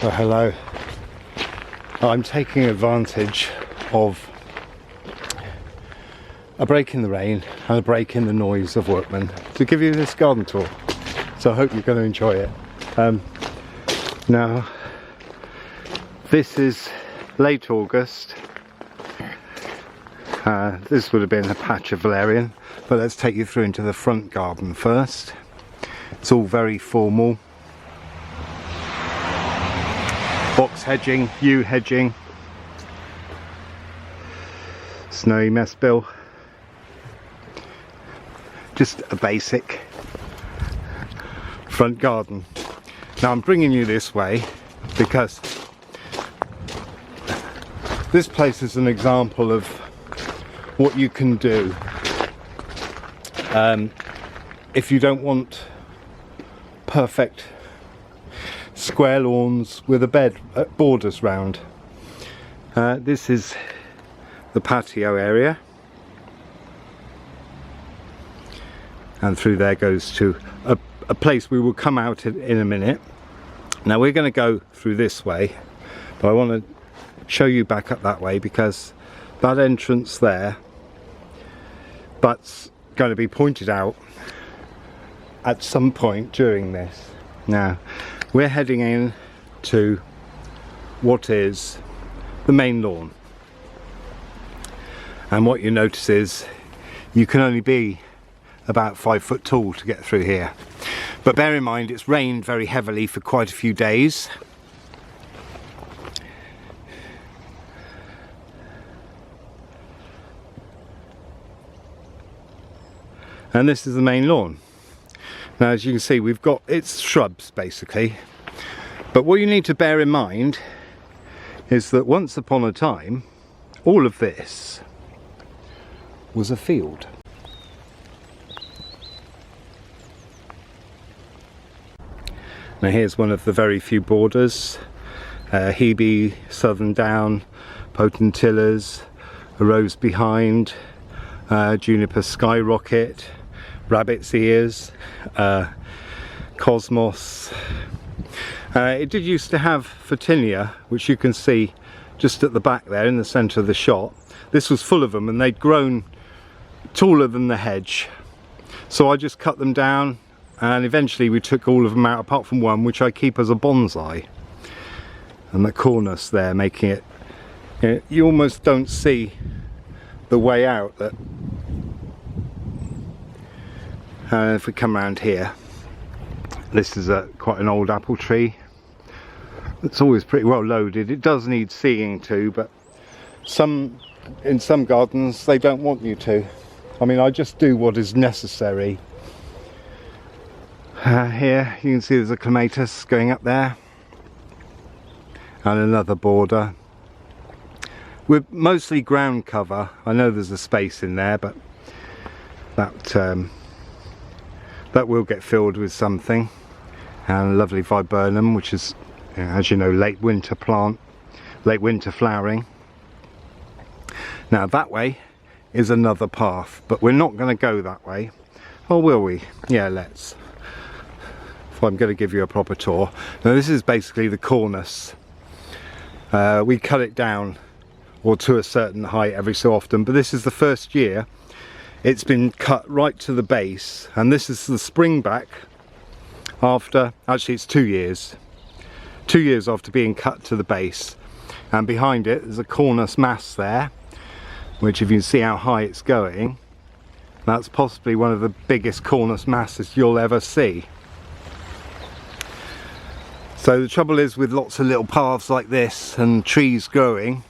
Oh, hello. I'm taking advantage of a break in the rain and a break in the noise of workmen to give you this garden tour. So I hope you're going to enjoy it. Now, this is late August. This would have been a patch of valerian, but let's take you through into the front garden first. It's all very formal. Box hedging, yew hedging, snowy messbill. Just a basic front garden. Now I'm bringing you this way because this place is an example of what you can do if you don't want perfect square lawns with a bed borders round. This is the patio area, and through there goes to a place we will come out in a minute. Now we're going to go through this way, but I want to show you back up that way because that entrance there, that's going to be pointed out at some point during this. Now we're heading in to what is the main lawn, and what you notice is you can only be about 5 foot tall to get through here, but bear in mind it's rained very heavily for quite a few days. And this is the main lawn. Now as you can see, we've got, it's shrubs basically, but what you need to bear in mind is that once upon a time all of this was a field. Now here's one of the very few borders, Hebe, Southern Down, Potentillas, a rose behind, Juniper Skyrocket, Rabbit's Ears, Cosmos. It did used to have Photinia, which you can see just at the back there in the centre of the shot. This was full of them and they'd grown taller than the hedge. So I just cut them down and eventually we took all of them out apart from one, which I keep as a bonsai. And the cornice there making it, you almost don't see the way out. If we come around here, this is quite an old apple tree. It's always pretty well loaded. It does need seeing too, but in some gardens they don't want you to. I mean, I just do what is necessary. Here you can see there's a clematis going up there, and another border with mostly ground cover. I know there's a space in there, but that will get filled with something. And a lovely viburnum, which is, as you know, late winter plant, late winter flowering. Now that way is another path, but we're not going to go that way. Or will we? Yeah, let's. If I'm going to give you a proper tour. Now this is basically the cornice. We cut it down, or to a certain height every so often, but this is the first year it's been cut right to the base, and this is the spring back after, actually it's 2 years. 2 years after being cut to the base, and behind it there's a cornice mass there, which if you can see how high it's going, that's possibly one of the biggest cornice masses you'll ever see. So the trouble is with lots of little paths like this and trees growing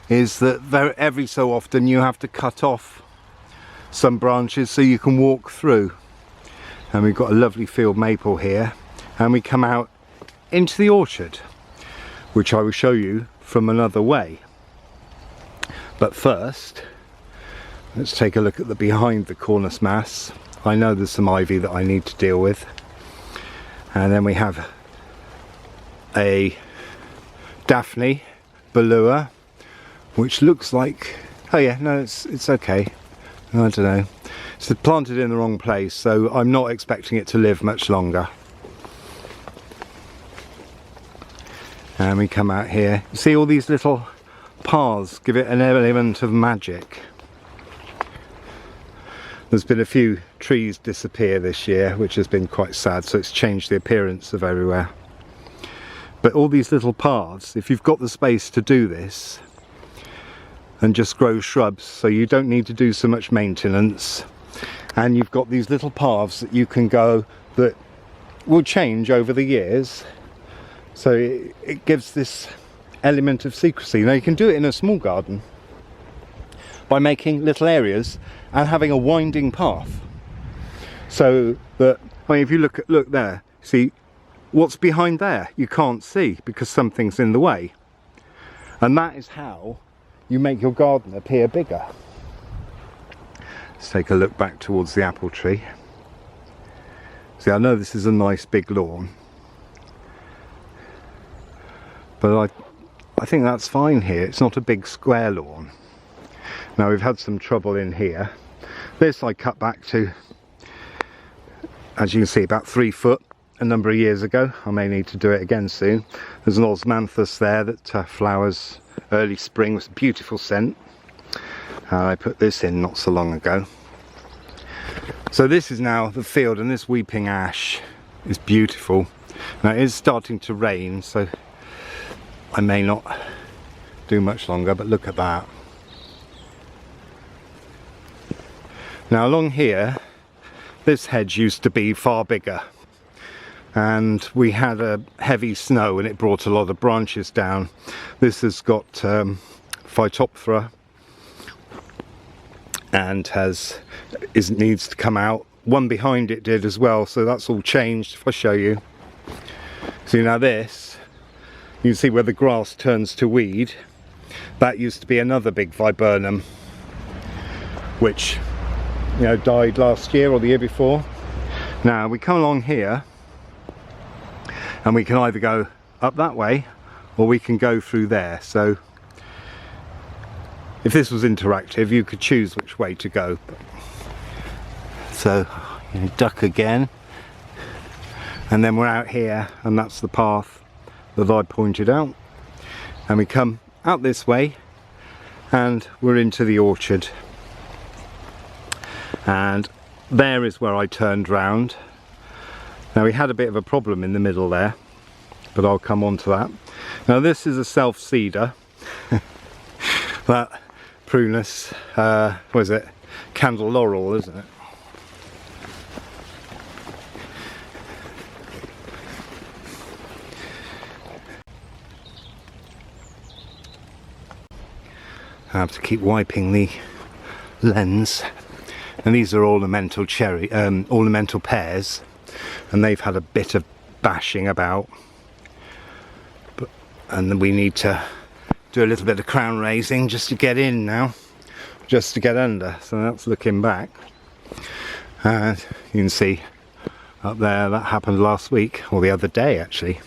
is that every so often you have to cut off some branches so you can walk through. And we've got a lovely field maple here, and we come out into the orchard, which I will show you from another way. But first let's take a look at the behind the cornice mass. I know there's some ivy that I need to deal with, and then we have a Daphne Bellua, which looks like, oh yeah, no, it's okay. I don't know, it's planted in the wrong place, so I'm not expecting it to live much longer. And we come out here. See all these little paths give it an element of magic. There's been a few trees disappear this year, which has been quite sad, so it's changed the appearance of everywhere. But all these little paths, if you've got the space to do this and just grow shrubs, so you don't need to do so much maintenance, and you've got these little paths that you can go that will change over the years, so it gives this element of secrecy. Now you can do it in a small garden by making little areas and having a winding path, so that, I mean, if you look there, see what's behind there, you can't see because something's in the way, and that is how you make your garden appear bigger. Let's take a look back towards the apple tree. See, I know this is a nice big lawn, but I think that's fine here. It's not a big square lawn. Now we've had some trouble in here. This I cut back to, as you can see, about 3 foot a number of years ago. I may need to do it again soon. There's an Osmanthus there that flowers early spring with a beautiful scent. I put this in not so long ago. So this is now the field, and this weeping ash is beautiful. Now it is starting to rain, so I may not do much longer, but look at that. Now along here, this hedge used to be far bigger, and we had a heavy snow and it brought a lot of branches down. This has got Phytophthora and needs to come out. One behind it did as well, so that's all changed. If I show you, see now this, you can see where the grass turns to weed. That used to be another big viburnum, which, you know, died last year or the year before. Now we come along here and we can either go up that way or we can go through there. So if this was interactive, you could choose which way to go. So, you know, duck again, and then we're out here, and that's the path that I pointed out, and we come out this way and we're into the orchard, and there is where I turned round. Now we had a bit of a problem in the middle there, but I'll come on to that. Now this is a self-seeder. That Prunus, what is it? Candle laurel, isn't it? I have to keep wiping the lens. And these are ornamental pears, and they've had a bit of bashing about, and we need to do a little bit of crown raising just to get in now, just to get under. So that's looking back, and you can see up there that happened last week, or the other day actually,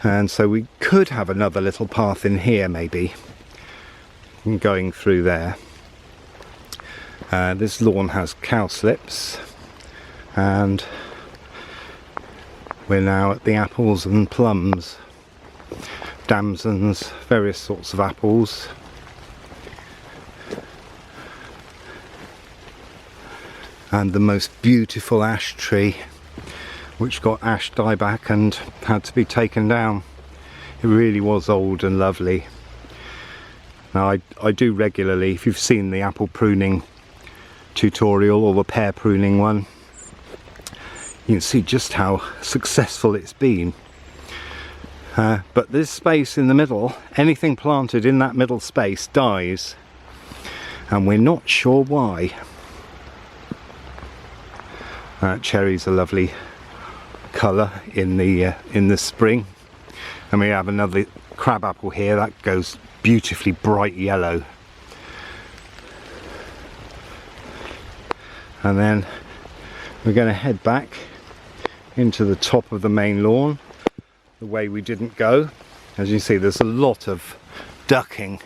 and so we could have another little path in here maybe, going through there. This lawn has cowslips, and we're now at the apples and plums, damsons, various sorts of apples. And the most beautiful ash tree, which got ash dieback and had to be taken down. It really was old and lovely. Now I do regularly, if you've seen the apple pruning tutorial or the pear pruning one, you can see just how successful it's been. But this space in the middle, anything planted in that middle space dies, and we're not sure why. Cherry's a lovely colour in the spring, and we have another crab apple here that goes beautifully bright yellow. And then we're going to head back into the top of the main lawn, the way we didn't go. As you see, there's a lot of ducking.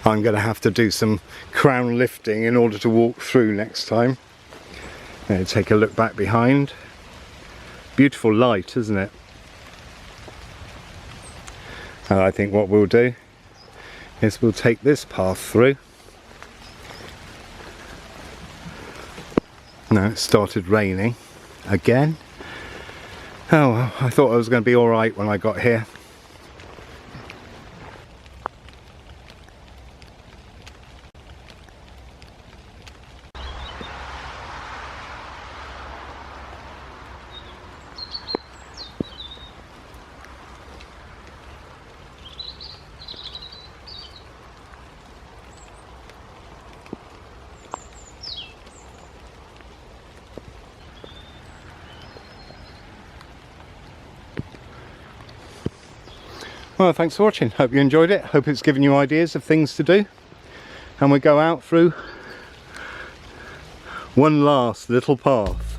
I'm going to have to do some crown lifting in order to walk through next time. Take a look back behind. Beautiful light, isn't it? And I think what we'll do is we'll take this path through. Now it started raining again. Oh well, I thought I was going to be alright when I got here. Well, thanks for watching. Hope you enjoyed it. Hope it's given you ideas of things to do. And we go out through one last little path.